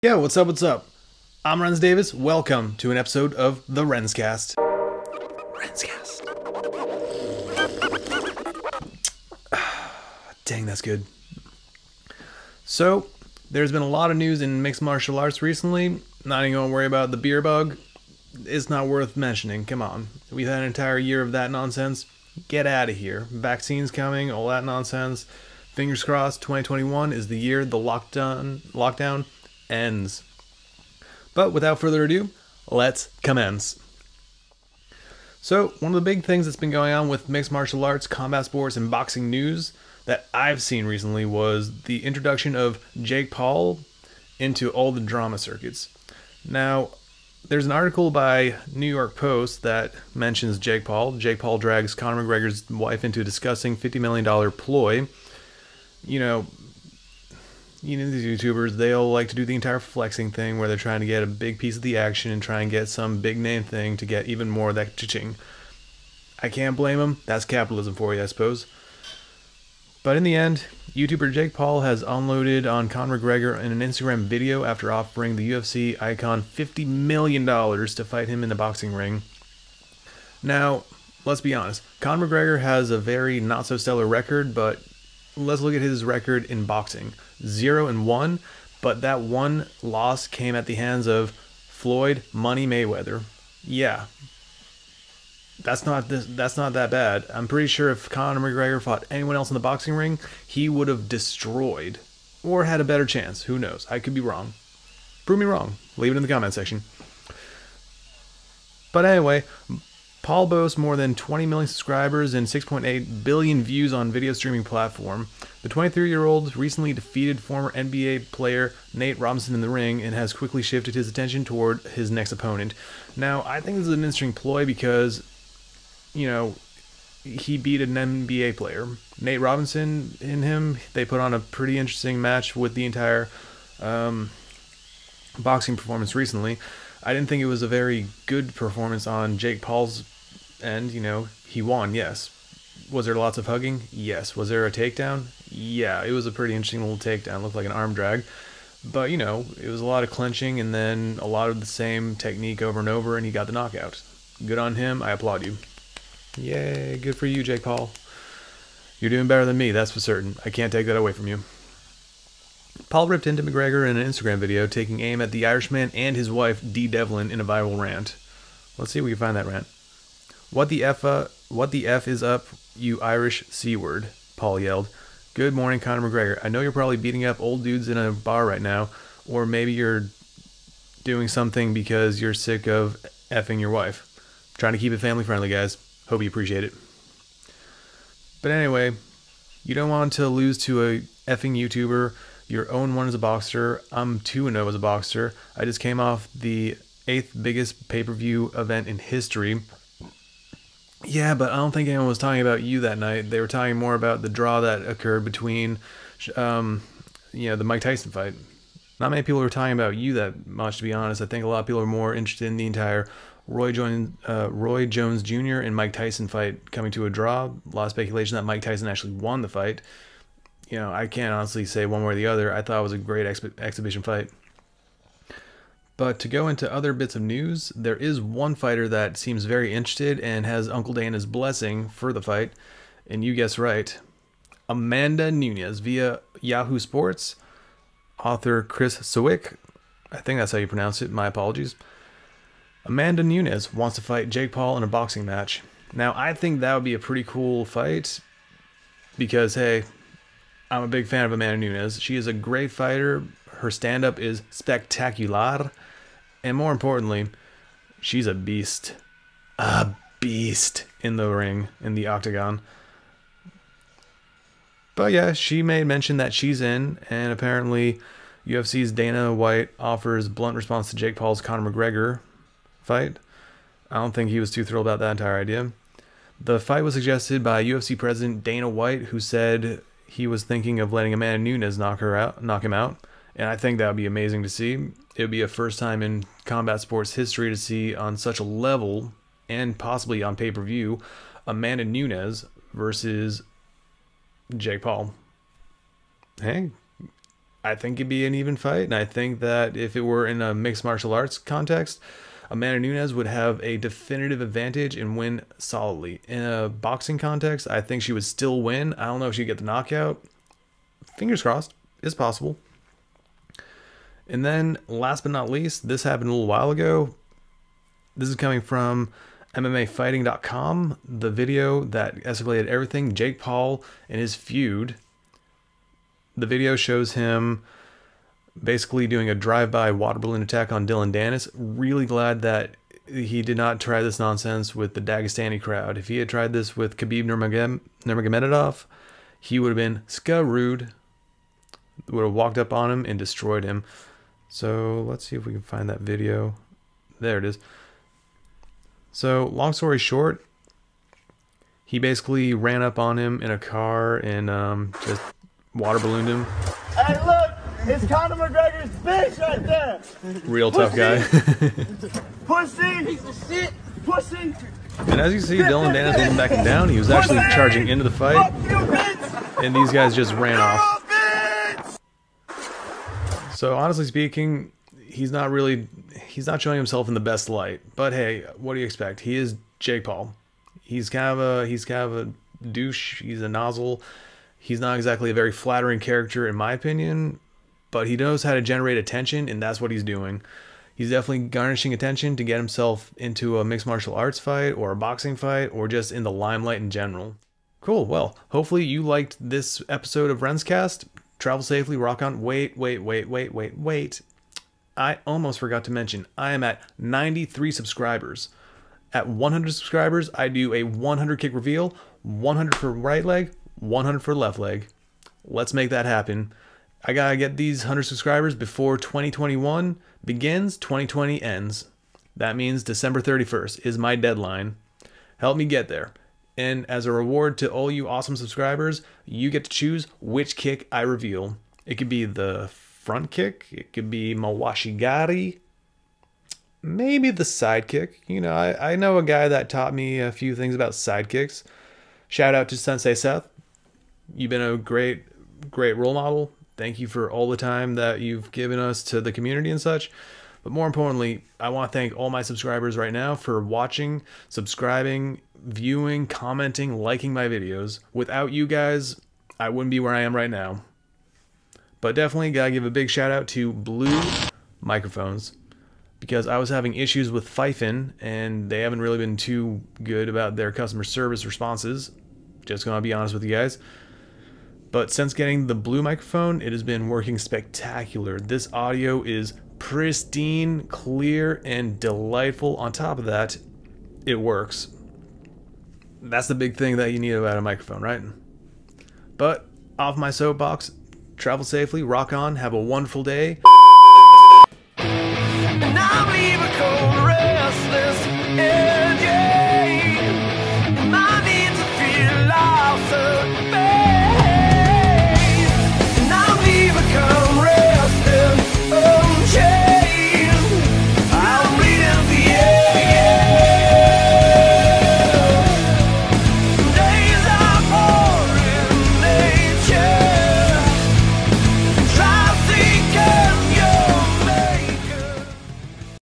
Yo, what's up, what's up? I'm Renz Davis. Welcome to an episode of the RENZcast. RENZcast. Dang, that's good. So, there's been a lot of news in mixed martial arts recently. Not even gonna worry about the beer bug. It's not worth mentioning. Come on. We've had an entire year of that nonsense. Get out of here. Vaccines coming, all that nonsense. Fingers crossed, 2021 is the year the lockdown ends. But without further ado, let's commence. So, one of the big things that's been going on with mixed martial arts, combat sports, and boxing news that I've seen recently was the introduction of Jake Paul into all the drama circuits. Now, there's an article by New York Post that mentions Jake Paul. Jake Paul drags Conor McGregor's wife into a disgusting $50 million ploy. You know, these YouTubers, they all like to do the entire flexing thing where they're trying to get a big piece of the action and try and get some big name thing to get even more of that cha-ching. I can't blame them. That's capitalism for you, I suppose. But in the end, YouTuber Jake Paul has unloaded on Conor McGregor in an Instagram video after offering the UFC icon $50 million to fight him in the boxing ring. Now, let's be honest. Conor McGregor has a very not-so-stellar record, but let's look at his record in boxing. 0-1, but that one loss came at the hands of Floyd Money Mayweather. Yeah, that's not that bad. I'm pretty sure if Conor McGregor fought anyone else in the boxing ring, he would have destroyed, or had a better chance. Who knows? I could be wrong. Prove me wrong. Leave it in the comment section. But anyway, Paul boasts more than 20 million subscribers and 6.8 billion views on video streaming platform. The 23-year-old recently defeated former NBA player Nate Robinson in the ring and has quickly shifted his attention toward his next opponent. Now, I think this is an interesting ploy because, he beat an NBA player. Nate Robinson and him, they put on a pretty interesting match with the entire boxing performance recently. I didn't think it was a very good performance on Jake Paul's end. He won, yes. Was there lots of hugging? Yes. Was there a takedown? Yeah, it was a pretty interesting little takedown. Looked like an arm drag. But, it was a lot of clinching and then a lot of the same technique over and over, and he got the knockout. Good on him. I applaud you. Yay, good for you, Jake Paul. You're doing better than me, that's for certain. I can't take that away from you. Paul ripped into McGregor in an Instagram video, taking aim at the Irishman and his wife, Dee Devlin, in a viral rant. Let's see if we can find that rant. What the F is up, you Irish C-word, Paul yelled. Good morning, Conor McGregor. I know you're probably beating up old dudes in a bar right now, or maybe you're doing something because you're sick of effing your wife. Trying to keep it family friendly, guys. Hope you appreciate it. But anyway, you don't want to lose to a effing YouTuber. Your own one as a boxer. I'm 2-0 as a boxer. I just came off the 8th biggest pay-per-view event in history. Yeah, but I don't think anyone was talking about you that night. They were talking more about the draw that occurred between, the Mike Tyson fight. Not many people were talking about you that much, to be honest. I think a lot of people are more interested in the entire Roy Jones Jr. and Mike Tyson fight coming to a draw. A lot of speculation that Mike Tyson actually won the fight. I can't honestly say one way or the other. I thought it was a great exhibition fight. But to go into other bits of news, there is one fighter that seems very interested and has Uncle Dana's blessing for the fight. And you guessed right. Amanda Nunes via Yahoo Sports. Author Chris Sawick, I think that's how you pronounce it. My apologies. Amanda Nunes wants to fight Jake Paul in a boxing match. Now, I think that would be a pretty cool fight because, hey, I'm a big fan of Amanda Nunes. She is a great fighter. Her stand-up is spectacular. And more importantly, she's a beast. A beast in the ring, in the octagon. But yeah, she made mention that she's in, and apparently UFC's Dana White offers blunt response to Jake Paul's Conor McGregor fight. I don't think he was too thrilled about that entire idea. The fight was suggested by UFC president Dana White, who said he was thinking of letting Amanda Nunes knock him out. And I think that would be amazing to see. It would be a first time in combat sports history to see on such a level, and possibly on pay-per-view, Amanda Nunes versus Jake Paul. Hey, I think it'd be an even fight, and I think that if it were in a mixed martial arts context, Amanda Nunes would have a definitive advantage and win solidly. In a boxing context, I think she would still win. I don't know if she'd get the knockout. Fingers crossed. It's possible. And then, last but not least, this happened a little while ago. This is coming from MMAfighting.com, the video that escalated everything, Jake Paul and his feud. The video shows him basically doing a drive-by water balloon attack on Dylan Dennis. Really glad that he did not try this nonsense with the Dagestani crowd. If he had tried this with Khabib Nurmagomedov, he would have been screwed. Would have walked up on him and destroyed him. So let's see if we can find that video. There it is. So long story short, he basically ran up on him in a car and just water ballooned him. Hey, look! It's Conor McGregor's bitch right there! Real tough guy. Pussy! Piece of shit! Pussy! And as you see, Dylan Dennis wasn't backing down. He was actually charging into the fight. And these guys just ran off. So honestly speaking, he's not showing himself in the best light. But hey, what do you expect? He is Jake Paul. He's kind of a douche. He's a nozzle. He's not exactly a very flattering character in my opinion, but he knows how to generate attention, and that's what he's doing. He's definitely garnishing attention to get himself into a mixed martial arts fight or a boxing fight or just in the limelight in general. Cool. Well, hopefully you liked this episode of RENZcast. Travel safely, rock on. Wait. I almost forgot to mention, I am at 93 subscribers. At 100 subscribers, I do a 100 kick reveal, 100 for right leg, 100 for left leg. Let's make that happen. I gotta get these 100 subscribers before 2021 begins, 2020 ends. That means December 31st is my deadline. Help me get there. And as a reward to all you awesome subscribers, you get to choose which kick I reveal. It could be the front kick, it could be Mawashigari, maybe the side kick. You know, I know a guy that taught me a few things about side kicks. Shout out to Sensei Seth. You've been a great role model. Thank you for all the time that you've given us to the community and such. But more importantly, I want to thank all my subscribers right now for watching, subscribing, viewing, commenting, liking my videos. Without you guys, I wouldn't be where I am right now. But definitely gotta give a big shout out to Blue Microphones, because I was having issues with Fifen and they haven't really been too good about their customer service responses. Just gonna be honest with you guys. But since getting the Blue microphone, it has been working spectacular. This audio is pristine, clear, and delightful. On top of that, it works. That's the big thing that you need about a microphone, right? But off my soapbox, travel safely, rock on, have a wonderful day. And I'm leaving cold, restless.